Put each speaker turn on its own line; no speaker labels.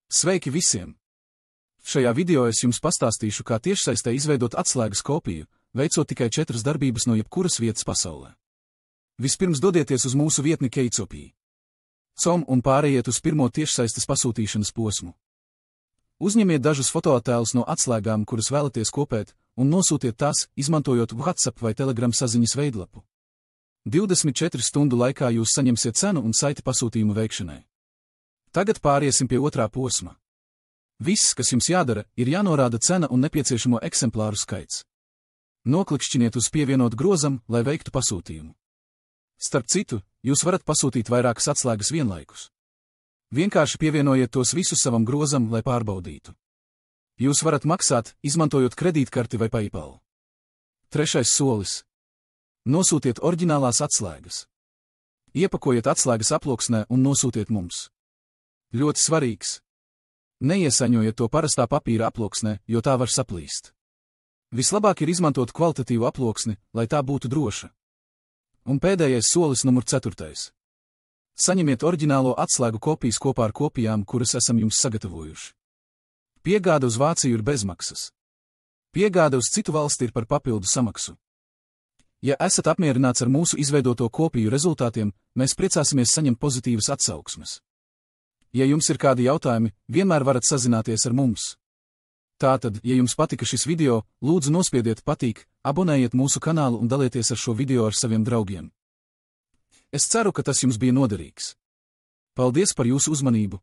Sveiki visiem! Šajā video es jums pastāstīšu, kā tiešsaistē izveidot atslēgas kopiju, veicot tikai 4 darbības no jebkuras vietas pasaulē. Vispirms dodieties uz mūsu vietni Keitsopī.com un pārējiet uz pirmo tiešsaistes pasūtīšanas posmu. Uzņemiet dažus fotoattēlus no atslēgām, kuras vēlaties kopēt, un nosūtiet tās, izmantojot WhatsApp vai Telegram saziņas veidlapu. 24 stundu laikā jūs saņemsiet cenu un saiti pasūtījumu veikšanai. Tagad pāriesim pie otrā posma. Viss, kas jums jādara, ir jānorāda cena un nepieciešamo eksemplāru skaits. Noklikšķiniet uz pievienot grozam, lai veiktu pasūtījumu. Starp citu, jūs varat pasūtīt vairākas atslēgas vienlaikus. Vienkārši pievienojiet tos visus savam grozam, lai pārbaudītu. Jūs varat maksāt, izmantojot kredītkarti vai PayPal. Trešais solis. Nosūtiet oriģinālās atslēgas. Iepakojiet atslēgas aploksnē un nosūtiet mums. Ļoti svarīgs. Neiesaņojiet to parastā papīra aploksnē, jo tā var saplīst. Vislabāk ir izmantot kvalitatīvu aploksni, lai tā būtu droša. Un pēdējais solis numur 4. Saņemiet oriģinālo atslēgu kopijas kopā ar kopijām, kuras esam jums sagatavojuši. Piegāde uz Vāciju ir bezmaksas. Piegāde uz citu valsti ir par papildu samaksu. Ja esat apmierināts ar mūsu izveidoto kopiju rezultātiem, mēs priecāsimies saņemt pozitīvas atsauksmes. Ja jums ir kādi jautājumi, vienmēr varat sazināties ar mums. Tātad, ja jums patika šis video, lūdzu nospiediet patīk, abonējiet mūsu kanālu un dalieties ar šo video ar saviem draugiem. Es ceru, ka tas jums bija noderīgs. Paldies par jūsu uzmanību!